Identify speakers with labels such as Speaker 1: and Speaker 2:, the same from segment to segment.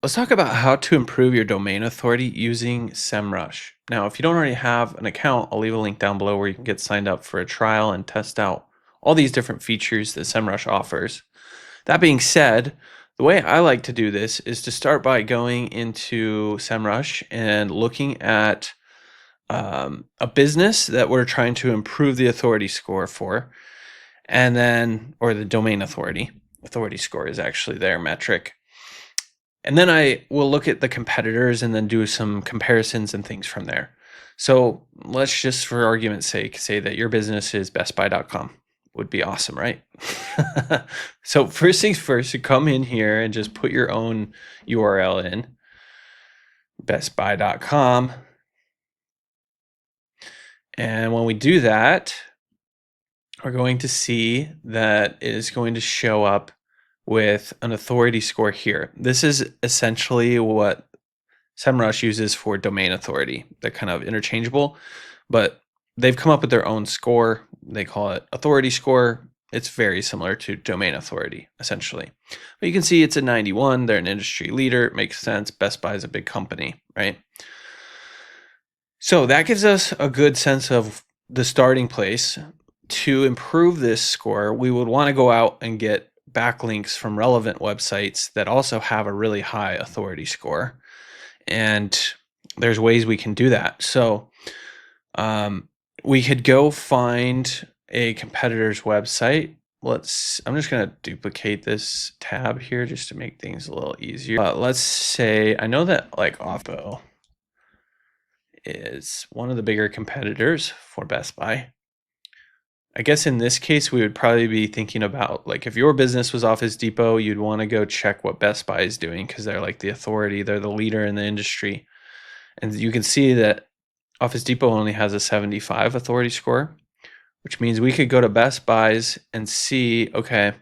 Speaker 1: Let's talk about how to improve your domain authority using Semrush. Now, if you don't already have an account, I'll leave a link down below where you can get signed up for a trial and test out all these different features that Semrush offers. That being said, the way I like to do this is to start by going into Semrush and looking at a business that we're trying to improve the authority score for, and then, or the domain authority. Authority score is actually their metric. And then I will look at the competitors and then do some comparisons and things from there. So let's just, for argument's sake, say that your business is bestbuy.com. Would be awesome, right? So first things first, you come in here and just put your own URL in, bestbuy.com. And when we do that, we're going to see that it is going to show up with an authority score here. This is essentially what Semrush uses for domain authority. They're kind of interchangeable, but they've come up with their own score. They call it authority score. It's very similar to domain authority, essentially. But you can see it's a 91. They're an industry leader. It makes sense. Best Buy is a big company, right? So that gives us a good sense of the starting place. To improve this score, we would want to go out and get backlinks from relevant websites that also have a really high authority score. And there's ways we can do that. So we could go find a competitor's website. I'm just going to duplicate this tab here just to make things a little easier. Let's say, I know that like Oppo is one of the bigger competitors for Best Buy. I guess in this case, we would probably be thinking about, like, if your business was Office Depot, you'd want to go check what Best Buy is doing because they're like the authority, they're the leader in the industry. And you can see that Office Depot only has a 75 authority score, which means we could go to Best Buy's and see, okay,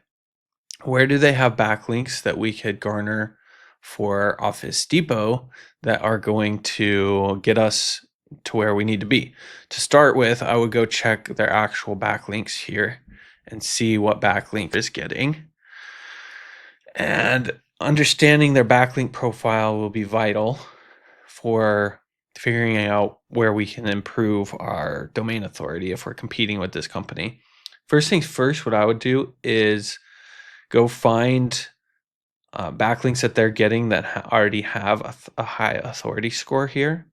Speaker 1: where do they have backlinks that we could garner for Office Depot that are going to get us to where we need to be. To start with, I would go check their actual backlinks here and see what backlink is getting. And understanding their backlink profile will be vital for figuring out where we can improve our domain authority if we're competing with this company. First things first, what I would do is go find backlinks that they're getting that already have a high authority score here.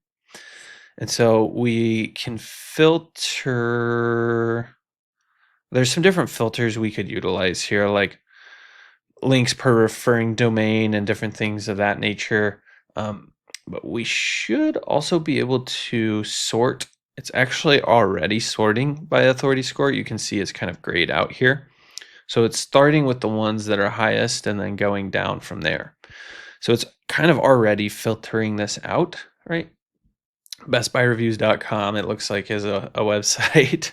Speaker 1: And so we can filter. There's some different filters we could utilize here, like links per referring domain and different things of that nature. But we should also be able to sort. It's actually already sorting by authority score. You can see it's kind of grayed out here. So it's starting with the ones that are highest and then going down from there. So it's kind of already filtering this out, right? bestbuyreviews.com, it looks like, is a website.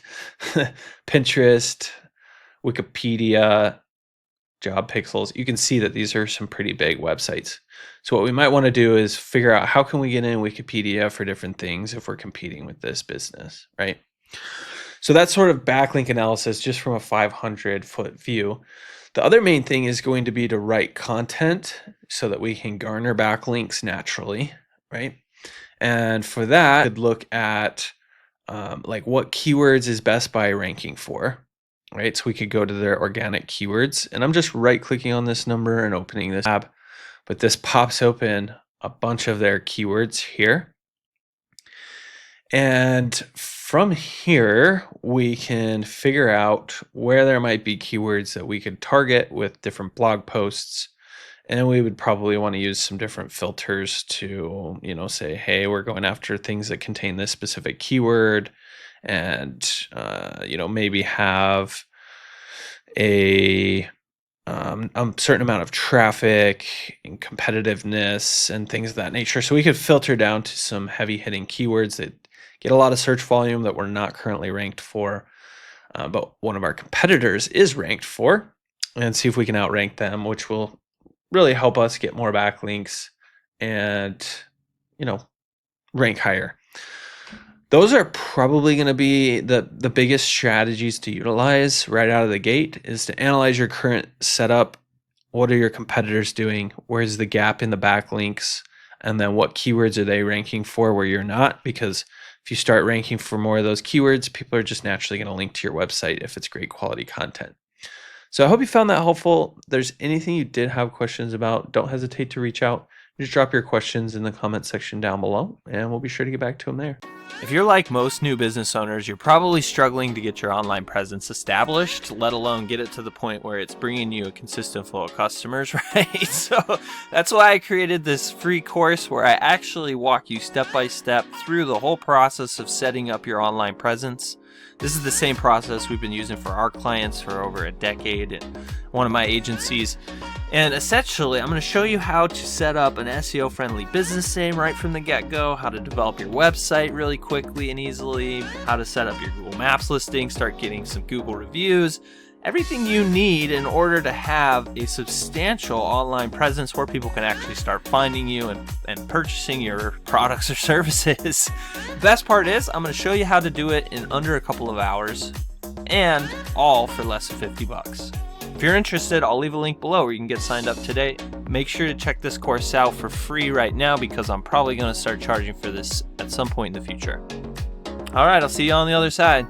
Speaker 1: Pinterest, Wikipedia, Job Pixels. You can see that these are some pretty big websites. So what we might want to do is figure out how can we get in Wikipedia for different things if we're competing with this business, right? So that's sort of backlink analysis just from a 500-foot view. The other main thing is going to be to write content so that we can garner backlinks naturally, right? And for that, could look at like what keywords is Best Buy ranking for, right? So we could go to their organic keywords, and I'm just right-clicking on this number and opening this tab, but this pops open a bunch of their keywords here. And from here, we can figure out where there might be keywords that we could target with different blog posts. And we would probably want to use some different filters to, say, hey, we're going after things that contain this specific keyword, and, maybe have a certain amount of traffic and competitiveness and things of that nature. So we could filter down to some heavy hitting keywords that get a lot of search volume that we're not currently ranked for, but one of our competitors is ranked for, and see if we can outrank them, which will really help us get more backlinks and, rank higher. Those are probably going to be the biggest strategies to utilize right out of the gate, is to analyze your current setup what are your competitors doing? Where's the gap in the backlinks? And then what keywords are they ranking for where you're not? Because if you start ranking for more of those keywords, people are just naturally going to link to your website if it's great quality content. So I hope you found that helpful. If there's anything you did have questions about, don't hesitate to reach out. Just drop your questions in the comment section down below, and we'll be sure to get back to them there.
Speaker 2: If you're like most new business owners, you're probably struggling to get your online presence established, let alone get it to the point where it's bringing you a consistent flow of customers, right? So that's why I created this free course where I actually walk you step by step through the whole process of setting up your online presence. This is the same process we've been using for our clients for over a decade at one of my agencies. And essentially, I'm going to show you how to set up an SEO-friendly business name right from the get-go, how to develop your website really quickly and easily, how to set up your Google Maps listing, start getting some Google reviews, everything you need in order to have a substantial online presence where people can actually start finding you and purchasing your products or services. The best part is I'm going to show you how to do it in under a couple of hours and all for less than 50 bucks. If you're interested, I'll leave a link below where you can get signed up today. Make sure to check this course out for free right now because I'm probably going to start charging for this at some point in the future. All right, I'll see you on the other side.